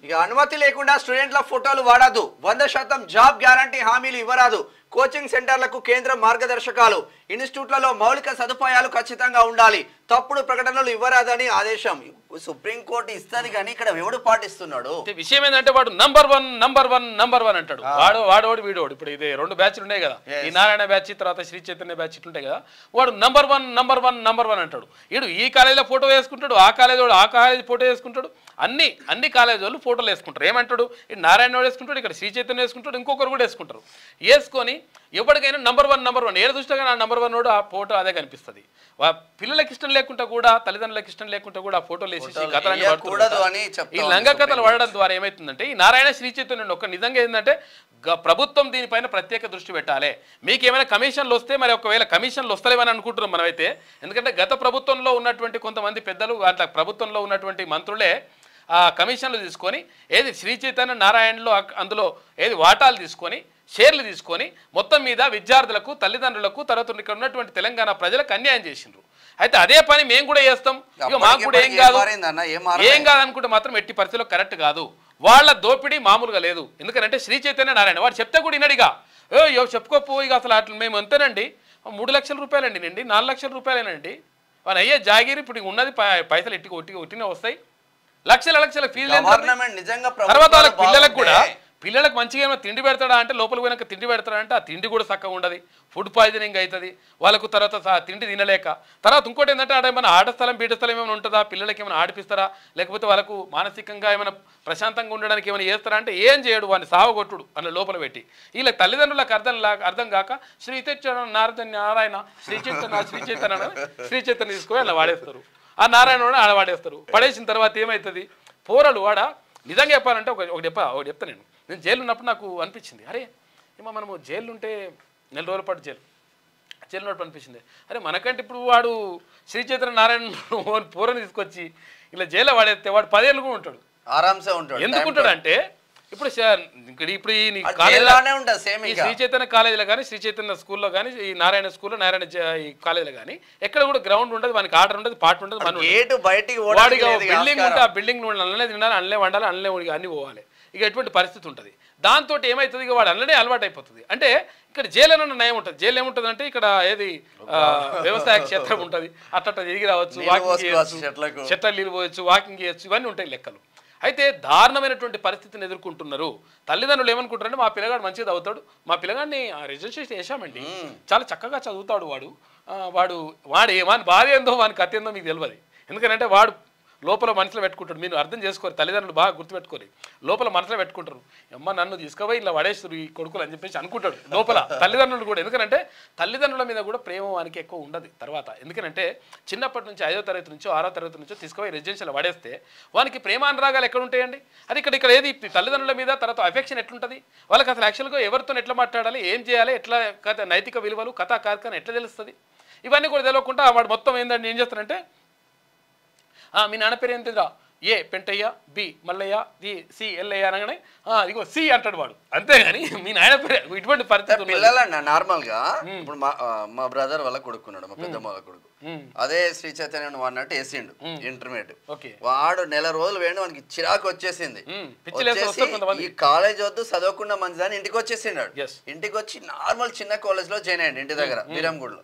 ఇక అనుమతి లేకుండా స్టూడెంట్ల ఫోటోలు వాడద్దు, 100% జాబ్ గ్యారంటీ హామీలు ఇవ్వరాదు, కోచింగ్ సెంటర్లకు కేంద్ర మార్గదర్శకాలు, ఇన్స్టిట్యూట్లలో మౌలిక సదుపాయాలు ఖచ్చితంగా ఉండాలి, తప్పుడు ప్రకటనలు ఇవ్వరాదని ఆదేశం. సుప్రీంకోర్టు ఇస్తుంది కానీ ఇక్కడ ఎవడు పాటిస్తున్నాడు? విషయం ఏంటంటే వాడు నంబర్ వన్ అంటాడు. వాడోడు వీడోడు. ఇప్పుడు ఇది 2 బ్యాచ్లు ఉన్నాయి కదా, ఈ నారాయణ బ్యాచ్ తర్వాత శ్రీ చైతన్య బ్యాచ్ ఇట్లుంటాయి కదా. వాడు నంబర్ వన్ అంటాడు. వీడు ఈ కాలేజీలో ఫోటో వేసుకుంటాడు, ఆ కాలేజీ ఫోటో వేసుకుంటాడు. అన్ని కాలేజీ వాళ్ళు ఫోటోలు వేసుకుంటారు. ఏమంటాడు, ఈ నారాయణ వేసుకుంటాడు, ఇక్కడ శ్రీ చైతన్య వేసుకుంటాడు, ఇంకొకరు కూడా వేసుకుంటారు. వేసుకొని ఎవరికైనా నంబర్ వన్ ఏడు చూస్తే కానీ ఆ నంబర్ 1 నోడు ఆ ఫోటో అదే కనిపిస్తుంది. పిల్లలకి ఇష్టం లేకుండా కూడా, తల్లిదండ్రులకు ఇష్టం లేకుండా కూడా ఆ ఫోటోలు వేసి ఈ లంగ కథలు వాడడం ద్వారా ఏమవుతుందంటే ఈ నారాయణ శ్రీ చైతన్య ఒక నిజంగా ఏంటంటే ప్రభుత్వం దీనిపైన ప్రత్యేక దృష్టి పెట్టాలి. మీకు ఏమైనా కమిషన్లు వస్తే మరి ఒకవేళ కమిషన్లు వస్తలేవని అనుకుంటున్నాం మనమైతే. ఎందుకంటే గత ప్రభుత్వంలో ఉన్నటువంటి కొంతమంది పెద్దలు అట్లా ప్రభుత్వంలో ఉన్నటువంటి మంత్రులే ఆ కమిషన్లు తీసుకొని ఏది శ్రీ చైతన్య నారాయణలో అందులో ఏది వాటాలు తీసుకొని షేర్లు తీసుకొని మొత్తం మీద విద్యార్థులకు, తల్లిదండ్రులకు, తర్వాత ఇక్కడ ఉన్నటువంటి తెలంగాణ ప్రజలకు అన్యాయం చేసిండ్రు. అయితే అదే పని మేము కూడా చేస్తాం. ఇక మాకు కూడా ఏం కాదు అనుకుంటే మాత్రం ఎట్టి పరిస్థితిలో కరెక్ట్ కాదు. వాళ్ళ దోపిడీ మామూలుగా లేదు. ఎందుకంటే శ్రీ చైతన్య నారాయణ వాడు చెప్తే కూడా వినడిగా చెప్పుకోపో. ఇక అసలు అట్లా మేము అంతేనండి 3 లక్షల రూపాయలండి నండి 4 లక్షల రూపాయలేనండి వాడు అయ్యే జాగిరి. ఇప్పుడు ఉన్నది పైసలు ఒట్టిగా వస్తాయి. లక్షల ఫీజు. తర్వాత వాళ్ళ పిల్లలకు మంచిగా ఏమైనా తిండి పెడతాడా అంటే లోపలికి పోయినాక తిండి పెడతాడా అంటే ఆ తిండి కూడా చక్కగా ఉండదు. ఫుడ్ పాయిజనింగ్ అవుతుంది వాళ్ళకు. తర్వాత తిండి తినలేక తర్వాత ఇంకోటి ఏంటంటే ఆడ ఏమైనా ఆట స్థలం బీట స్థలం ఏమైనా ఉంటుందా, పిల్లలకి ఏమైనా ఆడిపిస్తారా, లేకపోతే వాళ్ళకు మానసికంగా ఏమైనా ప్రశాంతంగా ఉండడానికి ఏమైనా చేస్తారా అంటే ఏం చేయడు. వాడిని సావగొట్టుడు అని లోపల పెట్టి. వీళ్ళ తల్లిదండ్రులకు అర్థం కాక శ్రీ నారాయణ శ్రీ చైతన్య తీసుకొని అలా వాడేస్తారు. ఆ నారాయణ ఆడ వాడేస్తారు. పడేసిన తర్వాత ఏమవుతుంది పోరలు వాడ. నిజంగా చెప్పాలంటే ఒకటి చెప్తా నేను జైలు ఉన్నప్పుడు నాకు అనిపించింది, అరే ఏమో మనము జైలు ఉంటే 4 రోజుల పాటు జైలు ఉన్నప్పుడు అనిపించింది, అరే మనకంటే ఇప్పుడు వాడు శ్రీ చైతన్య నారాయణ పూరని తీసుకొచ్చి ఇలా జైల్లో వాడేస్తే వాడు 10 ఏళ్ళు కూడా ఉంటాడు, ఆరాంసే ఉంటాడు. ఎందుకుంటాడు అంటే ఇప్పుడు ఈ శ్రీ చైతన్య కాలేజీలో కానీ, శ్రీ చైతన్య స్కూల్లో కానీ, ఈ నారాయణ స్కూల్లో, నారాయణ ఈ కాలేజీలో కానీ ఎక్కడ కూడా గ్రౌండ్ ఉండదు, వానికి ఆర్డర్ ఉండదు, పాట ఉండదు. వాడికి బిల్డింగ్ ఉంటే ఆ బిల్డింగ్ అల్లనే తినాలి, అల్లనే వండాలి, అల్లనే అన్ని పోవాలి. ఇక ఎటువంటి పరిస్థితి ఉంటుంది. దాంతో ఏమవుతుంది, ఇక వాడు అల్లనే అలవాటు అయిపోతుంది. అంటే ఇక్కడ జైలు అన్న నయం ఉంటుంది. జైలు ఏముంటుంది అంటే ఇక్కడ ఏది వ్యవసాయ క్షేత్రం ఉంటుంది, అట్లా తిరిగి రావచ్చు, వాకింగ్ చేయవచ్చు, చెట్ల నీళ్ళు పోయచ్చు, వాకింగ్ చేయొచ్చు, ఇవన్నీ ఉంటాయి లెక్కలు. అయితే దారుణమైనటువంటి పరిస్థితిని ఎదుర్కొంటున్నారు. తల్లిదండ్రులు ఏమనుకుంటారంటే మా పిల్లగాడు మంచిగా చదువుతాడు, మా పిల్లగాడిని రిజిస్ట్రేషన్ చేశామండి, చాలా చక్కగా చదువుతాడు వాడు వాని భార్య ఏందో వాని కథ ఏందో మీకు తెలియదు. ఎందుకంటే వాడు లోపల మనసులో పెట్టుకుంటాడు. మీరు అర్థం చేసుకోరు, తల్లిదండ్రులు బాగా గుర్తుపెట్టుకోరు, లోపల మనసులో పెట్టుకుంటారు. అమ్మ నన్ను తీసుకుపోయి ఇలా పడేస్తారు ఈ కొడుకులు అని చెప్పేసి అనుకుంటాడు లోపల తల్లిదండ్రులు కూడా. ఎందుకంటే తల్లిదండ్రుల మీద కూడా ప్రేమ వానికి ఎక్కువ ఉండదు తర్వాత. ఎందుకంటే చిన్నప్పటి నుంచి 5వ తరగతి నుంచో 6వ తరగతి నుంచో తీసుకుపోయి రెసిడెన్షియల్ పడేస్తే వానికి ప్రేమానురాగాలు ఎక్కడ ఉంటాయండి? అది ఇక్కడ ఏది తల్లిదండ్రుల మీద తర్వాత అఫెక్షన్ ఎట్లుంటుంది వాళ్ళకి? అసలు యాక్చువల్గా ఎవరితో ఎట్లా మాట్లాడాలి, ఏం చేయాలి, ఎట్లా నైతిక విలువలు కథా కార్యక్రమం ఎట్లా తెలుస్తుంది, ఇవన్నీ కూడా తెలియకుండా వాడు మొత్తం ఏంటంటే ఏం చేస్తారంటే మీ నాన్న పేరు ఏంటిదిరా, A Pentayya, B Mallayya, the C Ellayya అనగానే ఇగో సి అంటాడు వాడు. అంతేగాని మీ నాయన పేరు ఇటువంటి పరిస్థితి పిల్లలన్న నార్మల్గా. ఇప్పుడు మా బ్రదర్ వాళ్ళ కొడుకున్నాడు, మా పెద్దమ్మ వాళ్ళ కొడుకు, అదే శ్రీ చైతన్య వాడినట్టు వేసిండు ఇంటర్మీడియట్. వాడు 1 నెల రోజులు వేయండి, వానికి చిరాకు వచ్చేసింది. ఈ కాలేజ్ వద్దు చదవకుండా మంచిదని ఇంటికి వచ్చేసిండు. ఇంటికి వచ్చి నార్మల్ చిన్న కాలేజ్ లో జాయిన్ అయ్యండి ఇంటి దగ్గర బీరంగూడలో.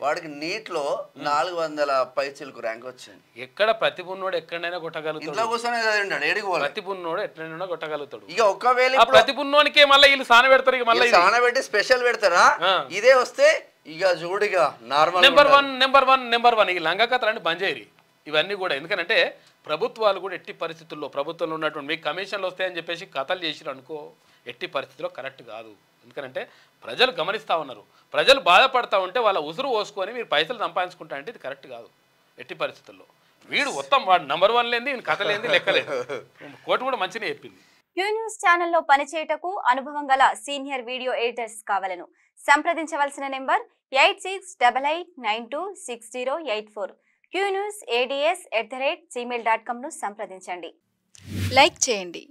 వాడికి నీట్ లో 400 పైచీలకు ర్యాంక్ వచ్చింది. ఎక్కడ ప్రతిభున్నోడు ఎక్కడైనా కొట్టగలుగుతాడు. ఇంట్లో కూర్చొని చదివిండు, ప్రతిభున్నోడు ఎట్లైనా కొట్టగలుగుతాడు. ఇక ఒకవేళ ప్రతిభున్నోనికే మళ్ళీ వీళ్ళు సాన పెడతారు, మళ్ళీ సాన పెట్టి స్పెషల్ పెడతారా? ఇదే వస్తే ఇక చూడిగా నార్మల్ నెంబర్ వన్ ఈ లంగా కథలన్నీ బంద్ చేయరు ఇవన్నీ కూడా. ఎందుకంటే ప్రభుత్వాలు కూడా ఎట్టి పరిస్థితుల్లో ప్రభుత్వంలో ఉన్నటువంటి మీకు కమిషన్లు వస్తాయని చెప్పేసి కథలు చేసిరు అనుకో, ఎట్టి పరిస్థితుల్లో కరెక్ట్ కాదు. ఎందుకంటే ప్రజలు గమనిస్తూ ఉన్నారు, ప్రజలు బాధపడతా ఉంటే వాళ్ళ ఉసురు పోసుకొని మీరు పైసలు సంపాదించుకుంటా అంటే ఇది కరెక్ట్ కాదు ఎట్టి పరిస్థితుల్లో. వీడు మొత్తం వాడు నంబర్ 1 లేని కథ లేని లెక్కలేదు. కోర్టు కూడా మంచిగా చెప్పింది. క్యూ న్యూస్ ఛానల్లో పనిచేయటకు అనుభవం గల సీనియర్ వీడియో ఎడిటర్స్ కావాలను సంప్రదించవలసిన నెంబర్ 8688926084. qnewsads@gmail.com ను సంప్రదించండి. లైక్ చేయండి.